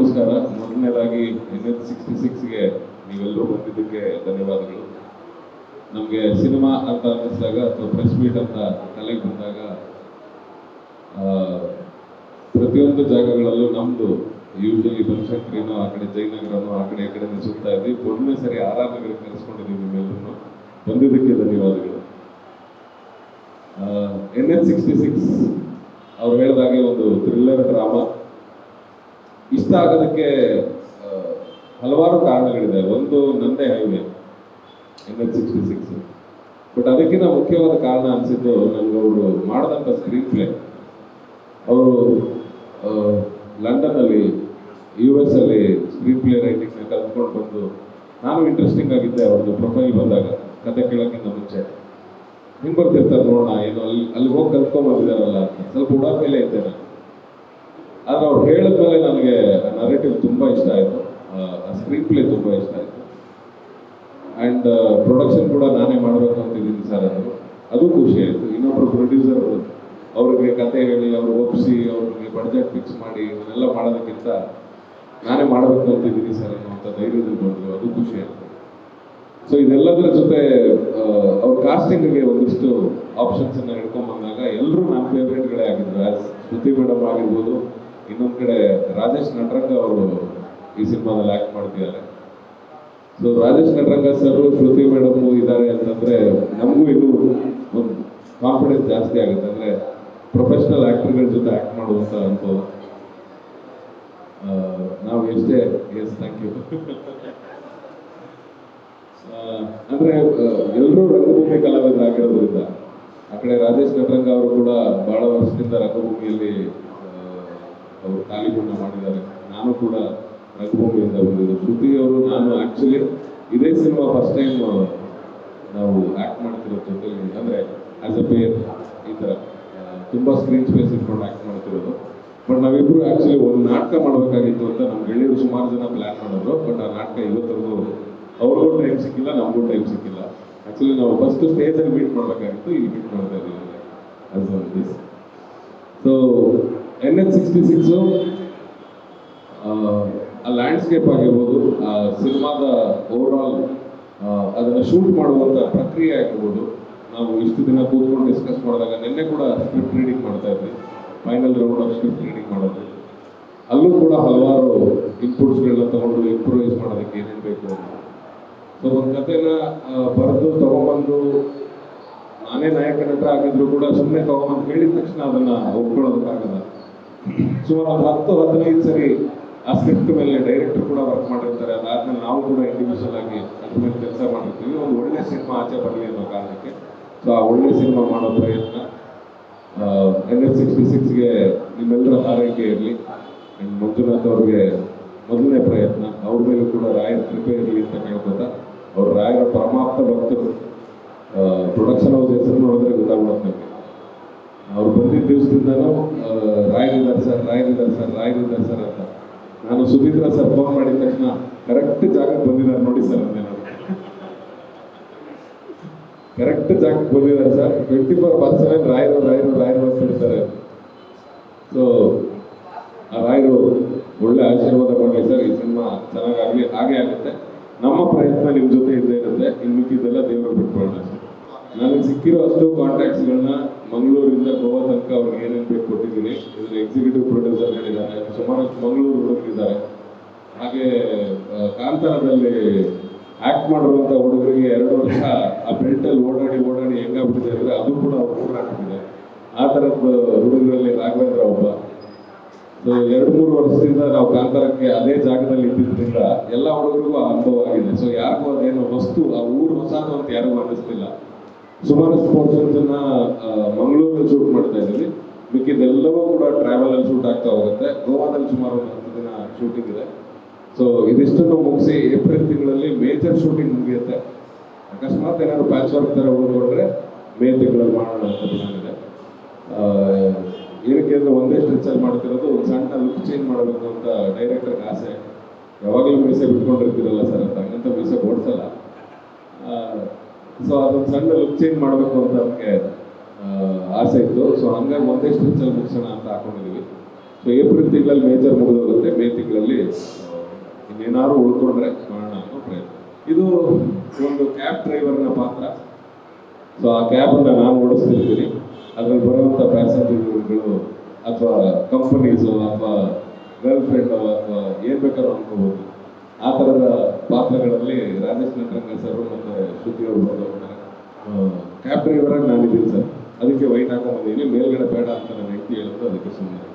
ನಮಸ್ಕಾರ. ಮೊದಲನೇದಾಗಿ NH66ಗೆ ನೀವೆಲ್ಲರೂ ಬಂದಿದ್ದಕ್ಕೆ ಧನ್ಯವಾದಗಳು. ನಮಗೆ ಸಿನಿಮಾ ಅಂತ ಅನ್ನಿಸಿದಾಗ ಅಥವಾ ಪ್ರೆಸ್ ಮೀಟ್ ಅಂತ ತಲೆಗೆ ಬಂದಾಗ ಪ್ರತಿಯೊಂದು ಜಾಗಗಳಲ್ಲೂ ನಮ್ಮದು ಯೂಶಲಿ ಬನಶಂಕರಿನೋ ಆ ಕಡೆ ಜಯನಗರನೋ ಆ ಕಡೆ ಈ ಕಡೆ ಸುತ್ತಾ ಇದ್ವಿ. ಮೊದಲನೇ ಸರಿ RR ನಗರಕ್ಕೆ ಕರೆಸ್ಕೊಂಡಿದ್ದೀವಿ ನಿಮ್ಮೆಲ್ಲರೂ. ಬಂದಿದ್ದಕ್ಕೆ ಧನ್ಯವಾದಗಳು. NH66 ಅವ್ರು ಹೇಳಿದಾಗೆ ಒಂದು ಥ್ರಿಲ್ಲರ್ ಡ್ರಾಮಾ. ಇಷ್ಟ ಆಗೋದಕ್ಕೆ ಹಲವಾರು ಕಾರಣಗಳಿದೆ. ಒಂದು ನಂದೇ ಹೈವೇ NH66, ಬಟ್ ಅದಕ್ಕಿಂತ ಮುಖ್ಯವಾದ ಕಾರಣ ಅನಿಸಿದ್ದು ನನಗೆ ಅವರು ಮಾಡಿದಂಥ ಸ್ಕ್ರೀನ್ ಪ್ಲೇ. ಅವರು ಲಂಡನ್ನಲ್ಲಿ US ಅಲ್ಲಿ ಸ್ಕ್ರೀನ್ ಪ್ಲೇ ರೈಟಿಂಗ್ನ ಕಲ್ತ್ಕೊಂಡು ಬಂದು, ನಾನು ಇಂಟ್ರೆಸ್ಟಿಂಗ್ ಆಗಿದ್ದೆ ಅವ್ರದ್ದು ಪ್ರೊಫೈಲ್ ಬಂದಾಗ ಕತೆ ಕೇಳೋಕ್ಕಿಂತ ಮುಂಚೆ. ಹಿಂಗೆ ಬರ್ತಿರ್ತಾರೆ ನೋಡೋಣ, ಏನು ಅಲ್ಲಿ ಹೋಗಿ ಕಲ್ತ್ಕೊಂಡ್ಬಂದಿದ್ದಾರಲ್ಲ ಅಂತ ಸ್ವಲ್ಪ ಉಡಾಪೆಯಲ್ಲೇ ಇದ್ದೆ ನಾನು. ಆದರೆ ಅವ್ರು ಹೇಳಿದ್ಮೇಲೆ ನನಗೆ ನರೇಟಿವ್ ತುಂಬ ಇಷ್ಟ ಆಯಿತು, ಆ ಸ್ಕ್ರೀನ್ ಪ್ಲೇ ತುಂಬ ಇಷ್ಟ ಆಯಿತು. ಆ್ಯಂಡ್ ಪ್ರೊಡಕ್ಷನ್ ಕೂಡ ನಾನೇ ಮಾಡಬೇಕು ಅಂತಿದ್ದೀನಿ ಸರ್, ಅದು ಖುಷಿ ಆಯಿತು. ಇನ್ನೊಬ್ಬರು ಪ್ರೊಡ್ಯೂಸರ್ ಅವ್ರಿಗೆ ಕತೆ ಹೇಳಿ ಅವ್ರು ಒಪ್ಪಿಸಿ ಅವ್ರಿಗೆ ಬಡ್ಜೆಟ್ ಫಿಕ್ಸ್ ಮಾಡಿ ಇವನ್ನೆಲ್ಲ ಮಾಡೋದಕ್ಕಿಂತ ನಾನೇ ಮಾಡಬೇಕು ಅಂತಿದ್ದೀನಿ ಸರ್ ಅನ್ನೋಂಥ ಧೈರ್ಯದಲ್ಲಿ ಬಂದರು, ಅದು ಖುಷಿ ಆಯಿತು. ಸೊ ಇದೆಲ್ಲದರ ಜೊತೆ ಅವ್ರ ಕಾಸ್ಟಿಂಗ್ಗೆ ಒಂದಿಷ್ಟು ಆಪ್ಷನ್ಸನ್ನು ಹಿಡ್ಕೊಂಡ್ಬಂದಾಗ ಎಲ್ಲರೂ ನನ್ನ ಫೇವ್ರೇಟ್ಗಳೇ ಆಗಿದ್ರು. ಆ್ಯಸ್ ಶ್ರುತಿ ಮೇಡಮ್ ಆಗಿರ್ಬೋದು, ಇನ್ನೊಂದು ಕಡೆ ರಾಜೇಶ್ ನಟರಂಗ ಅವರು ಈ ಸಿನಿಮಾದಲ್ಲಿ ಆ್ಯಕ್ಟ್ ಮಾಡ್ತಿದ್ದಾರೆ. ಸೊ ರಾಜೇಶ್ ನಟರಂಗ ಸರ್, ಶ್ರುತಿ ಮೇಡಮ್ ಇದ್ದಾರೆ ಅಂತಂದರೆ ನಮಗೂ ಇನ್ನೂ ಒಂದು ಕಾನ್ಫಿಡೆನ್ಸ್ ಜಾಸ್ತಿ ಆಗುತ್ತೆ. ಅಂದರೆ ಪ್ರೊಫೆಷ್ನಲ್ ಆ್ಯಕ್ಟರ್ಗಳ ಜೊತೆ ಆ್ಯಕ್ಟ್ ಮಾಡುವಂಥ ಅನುಭವ. ನಾವು ಎಷ್ಟೇ ಥ್ಯಾಂಕ್ ಯು. ಅಂದರೆ ಎಲ್ಲರೂ ರಂಗಭೂಮಿ ಕಲಾವಿದರಾಗಿರೋದ್ರಿಂದ, ಆ ಕಡೆ ರಾಜೇಶ್ ನಟರಂಗ ಅವರು ಕೂಡ ಭಾಳ ವರ್ಷದಿಂದ ರಂಗಭೂಮಿಯಲ್ಲಿ ಅವರು ತಾಲೀಮನ್ನ ಮಾಡಿದ್ದಾರೆ. ನಾನು ಕೂಡ ರಂಗಭೂಮಿಯಿಂದ ಬಂದಿದ್ದು. ಶ್ರುತಿ ಅವರು ನಾನು ಆ್ಯಕ್ಚುಲಿ ಇದೇ ಸಿನಿಮಾ ಫಸ್ಟ್ ಟೈಮ್ ನಾವು ಆ್ಯಕ್ಟ್ ಮಾಡ್ತಿರೋದು ಜೊತೆಲಿ, ಅಂದರೆ ಆ್ಯಸ್ ಅ ಪೇರ್ ಈ ಥರ ತುಂಬ ಸ್ಕ್ರೀನ್ ಸ್ಪೇಸ್ ಇಟ್ಕೊಂಡು ಆ್ಯಕ್ಟ್ ಮಾಡ್ತಿರೋದು. ಬಟ್ ನಾವಿಬ್ಬರು ಆ್ಯಕ್ಚುಲಿ ಒಂದು ನಾಟಕ ಮಾಡಬೇಕಾಗಿತ್ತು ಅಂತ ನಮ್ಮ ಗೆಳೆಯರು ಸುಮಾರು ಜನ ಪ್ಲ್ಯಾನ್ ಮಾಡಿದ್ರು. ಬಟ್ ಆ ನಾಟಕ ಇವತ್ತರೆಗೂ ಅವ್ರಿಗೂ ಟೈಮ್ ಸಿಕ್ಕಿಲ್ಲ, ನಮಗೂ ಟೈಮ್ ಸಿಕ್ಕಿಲ್ಲ. ಆ್ಯಕ್ಚುಲಿ ನಾವು ಫಸ್ಟ್ ಸ್ಟೇಜಲ್ಲಿ ಮೀಟ್ ಮಾಡಬೇಕಾಗಿತ್ತು, ಇಲ್ಲಿ ಮೀಟ್ ಮಾಡ್ತಾ ಇದ್ದೀವಿ as on this. So NH66 ಆ ಲ್ಯಾಂಡ್ಸ್ಕೇಪ್ ಆಗಿರ್ಬೋದು, ಆ ಸಿನಿಮಾದ ಓವರಾಲ್ ಅದನ್ನು ಶೂಟ್ ಮಾಡುವಂಥ ಪ್ರಕ್ರಿಯೆ ಆಗಿರ್ಬೋದು, ನಾವು ಇಷ್ಟು ದಿನ ಕೂತ್ಕೊಂಡು ಡಿಸ್ಕಸ್ ಮಾಡಿದಾಗ ನಿನ್ನೆ ಕೂಡ ಸ್ಕ್ರಿಪ್ಟ್ ರೀಡಿಂಗ್ ಮಾಡ್ತಾ ಇದ್ವಿ. Final round of script reading ಮಾಡೋದು, ಅಲ್ಲೂ ಕೂಡ ಹಲವಾರು ಇನ್ಪುಟ್ಸ್ಗಳನ್ನ ತೊಗೊಂಡು ಇಂಪ್ರೂವೈಸ್ ಮಾಡೋದಕ್ಕೆ ಏನೇನು ಬೇಕು ಅಂತ. ಸೊ ಒಂದು ಕಥೆನ ಬರೆದು ತೊಗೊಂಬಂದು, ನಾನೇ ನಾಯಕ ನಟ ಆಗಿದ್ರು ಕೂಡ ಸುಮ್ಮನೆ ತೊಗೊಂಬಂದು ಹೇಳಿದ ತಕ್ಷಣ ಅದನ್ನು ಒಪ್ಕೊಳ್ಳೋದಕ್ಕಾಗಲ್ಲ. ಸುಮಾರು 10-15 ಸರಿ ಆ ಸ್ಕ್ರಿಪ್ಟ್ ಮೇಲೆ ಡೈರೆಕ್ಟರ್ ಕೂಡ ವರ್ಕ್ ಮಾಡಿರ್ತಾರೆ. ಅದಾದ್ಮೇಲೆ ನಾವು ಕೂಡ ಇಂಡಿವಿಜುವಲ್ ಆಗಿ ಅದ್ರ ಮೇಲೆ ಕೆಲಸ ಮಾಡಿರ್ತೀವಿ, ಒಂದು ಒಳ್ಳೆ ಸಿನಿಮಾ ಆಚೆ ಬರಲಿ ಅನ್ನೋ ಕಾರಣಕ್ಕೆ. ಸೊ ಆ ಒಳ್ಳೆ ಸಿನಿಮಾ ಮಾಡೋ ಪ್ರಯತ್ನ NH66ಗೆ ನಿಮ್ಮೆಲ್ಲರ ಹಾರೈಕೆ ಇರಲಿ. ಆ್ಯಂಡ್ ಮಂಜುನಾಥ್ ಅವ್ರಿಗೆ ಮೊದಲನೇ ಪ್ರಯತ್ನ, ಅವ್ರ ಮೇಲೂ ಕೂಡ ರಾಯರ ಕೃಪೆ ಇರಲಿ ಅಂತ ಕೇಳ್ಕೊತಾ, ಅವ್ರು ರಾಯರ ಪರಮಾಪ್ತ ಭಕ್ತರು. ಪ್ರೊಡಕ್ಷನ್ ಹೌಸ್ ಹೆಸರು ನೋಡಿದ್ರೆ ಗೊತ್ತಾಗ್ಬಿಡುತ್ತೆ ನಮಗೆ. ಅವ್ರು ಬಂದಿದ್ದ ದಿವಸದಿಂದನೂ ರಾಯರಿದ್ದಾರೆ ಸರ್ ಅಂತ. ನಾನು ಸುಧೀಂದ್ರ ಸರ್ ಫೋನ್ ಮಾಡಿದ ತಕ್ಷಣ ಕರೆಕ್ಟ್ ಜಾಗಕ್ಕೆ ಬಂದಿದ್ದಾರೆ ನೋಡಿ ಸರ್ ಅಂದೇನೋ. ಕರೆಕ್ಟ್ ಜಾಗಕ್ಕೆ ಬಂದಿದ್ದಾರೆ ಸರ್, 24/7 ರಾಯರು ಬರ್ತಿರ್ತಾರೆ. ಸೊ ಆ ರಾಯರು ಒಳ್ಳೆ ಆಶೀರ್ವಾದ ಮಾಡಲಿ ಸರ್, ಈ ಸಿನಿಮಾ ಚೆನ್ನಾಗಾಗಲಿ. ಹಾಗೆ ಆಗುತ್ತೆ, ನಮ್ಮ ಪ್ರಯತ್ನ ನಿಮ್ಮ ಜೊತೆ ಇದ್ದೇ ಇರುತ್ತೆ. ಇನ್ನು ಮಿಕ್ಕಿದ್ದೆಲ್ಲ ದೇವರು ಬಿಟ್ಕೊಳ್ಳೋಣ ಅಷ್ಟೇ. ನನಗೆ ಸಿಕ್ಕಿರೋ ಅಷ್ಟು ಕಾಂಟ್ಯಾಕ್ಟ್ಸ್ಗಳನ್ನ ಮಂಗಳೂರಿಂದ ಗೋವಾ ತನಕ ಅವ್ರಿಗೆ ಏನೇನು ಬೇಕು ಕೊಟ್ಟಿದ್ದೀನಿ. ಇದರ ಎಕ್ಸಿಕ್ಯೂಟಿವ್ ಪ್ರೊಡ್ಯೂಸರ್ಗಳಿದ್ದಾರೆ, ಸುಮಾರಷ್ಟು ಮಂಗಳೂರು ಹುಡುಗರಿದ್ದಾರೆ. ಹಾಗೆ ಕಾಂತಾರದಲ್ಲಿ ಆ್ಯಕ್ಟ್ ಮಾಡಿರುವಂಥ ಹುಡುಗರಿಗೆ 2 ವರ್ಷ ಆ ಬೆಲ್ಟಲ್ಲಿ ಓಡಾಡಿ ಹೆಂಗಾಗ್ಬಿಟ್ಟಿದೆ ಅಂದರೆ ಅದು ಕೂಡ ಅವ್ರು ಓಡಾಡ್ಬಿಟ್ಟಿದೆ. ಆ ಥರದ್ದು ಹುಡುಗರಲ್ಲಿ ರಾಘವೇಂದ್ರ ಒಬ್ಬ. ಸೊ 2-3 ವರ್ಷದಿಂದ ನಾವು ಕಾಂತಾರಕ್ಕೆ ಅದೇ ಜಾಗದಲ್ಲಿ ಇದ್ದಿದ್ದರಿಂದ ಎಲ್ಲ ಹುಡುಗರಿಗೂ ಆ ಅನುಭವ ಆಗಿದೆ. ಸೊ ಯಾರಿಗೂ ಅದೇನು ವಸ್ತು, ಆ ಊರು ಹೊಸದು ಅಂತ ಯಾರಿಗೂ ಅನ್ನಿಸ್ತಿಲ್ಲ. ಸುಮಾರಷ್ಟು ಪೋರ್ಷನ್ಸನ್ನು ಮಂಗಳೂರಲ್ಲಿ ಶೂಟ್ ಮಾಡ್ತಾ ಇದ್ದೀವಿ, ಮಿಕ್ಕಿದ್ದೆಲ್ಲವೂ ಕೂಡ ಟ್ರಾವೆಲಲ್ಲಿ ಶೂಟ್ ಆಗ್ತಾ ಹೋಗುತ್ತೆ. ಗೋವಾದಲ್ಲಿ ಸುಮಾರು 10 ದಿನ ಶೂಟಿಂಗ್ ಇದೆ. ಸೊ ಇದಿಷ್ಟನ್ನು ಮುಗಿಸಿ ಏಪ್ರಿಲ್ ತಿಂಗಳಲ್ಲಿ ಮೇಜರ್ ಶೂಟಿಂಗ್ ಮುಗಿಯುತ್ತೆ. ಅಕಸ್ಮಾತ್ ಏನಾದ್ರು ಪ್ಯಾಚ್ ವರ್ಕ್ ಥರ ಉಳ್ಕೊಂಡ್ರೆ ಮೇ ತಿಂಗಳಲ್ಲಿ ಮಾಡೋಣ ಅಂತ ಪ್ಲಾನ್ ಇದೆ. ಏನಕ್ಕೆ ಅಂದರೆ ಒಂದೇ ಸ್ಟ್ರೆಚಲ್ಲಿ ಮಾಡ್ತಿರೋದು, ಒಂದು ಸಣ್ಣ ಲುಕ್ ಚೇಂಜ್ ಮಾಡಬೇಕು ಅಂತ ಡೈರೆಕ್ಟರ್ಗೆ ಆಸೆ. ಯಾವಾಗಲೂ ಮೀಸೆ ಬಿಟ್ಕೊಂಡಿರ್ತೀರಲ್ಲ ಸರ್ ಅಂತ, ಹಂಗಂತ ಮೀಸೆ ಓಡಿಸಲ್ಲ. ಸೊ ಅದೊಂದು ಸಣ್ಣ ಲುಕ್ ಚೇಂಜ್ ಮಾಡಬೇಕು ಅಂತ ನಮಗೆ ಆಸೆ ಇತ್ತು. ಸೊ ಹಂಗಾಗಿ ಒಂದೇ ಸ್ಟ್ರೆಚಲ್ಲಿ ಮುಗಿಸೋಣ ಅಂತ ಹಾಕೊಂಡಿದ್ದೀವಿ. ಸೊ ಏಪ್ರಿಲ್ ತಿಂಗಳಲ್ಲಿ ಮೇಜರ್ ಮುಗಿದೋಗುತ್ತೆ, ಮೇ ತಿಂಗಳಲ್ಲಿ ಏನಾದ್ರು ಉಳ್ಕೊಂಡ್ರೆ ಮಾಡೋಣ ಅನ್ನೋ ಪ್ರಯತ್ನ. ಇದು ಒಂದು ಕ್ಯಾಬ್ ಡ್ರೈವರ್ನ ಪಾತ್ರ. ಸೊ ಆ ಕ್ಯಾಬನ್ನು ನಾನು ಓಡಿಸ್ತಿರ್ತೀನಿ, ಅದ್ರಲ್ಲಿ ಬರುವಂಥ ಪ್ಯಾಸೆಂಜರ್ಗಳು ಅಥವಾ ಕಂಪನೀಸು ಅಥವಾ ಗರ್ಲ್ ಫ್ರೆಂಡು ಅಥವಾ ಏನು ಬೇಕಾದ್ರೂ ಅನ್ಕೋಬೋದು. ಆ ಥರದ ಪಾತ್ರಗಳಲ್ಲಿ ರಾಜೇಶ್ ನಟರಂಗ ಸರ್ ಮತ್ತು ಶ್ರುತಿ ಅವರು ಬಂದವರು. ಕ್ಯಾಬ್ ಡ್ರೈವರಾಗಿ ನಾನಿದ್ದೀನಿ ಸರ್, ಅದಕ್ಕೆ ವೈಟ್ ಹಾಕೊಂಡ್ಬಂದಿದ್ದೀನಿ. ಮೇಲ್ಗಡೆ ಬೇಡ ಅಂತ ನನ್ನ ಹೆಂಡತಿ ಹೇಳಿದ್ರು, ಅದಕ್ಕೆ ಸುಮ್ಮನೆ.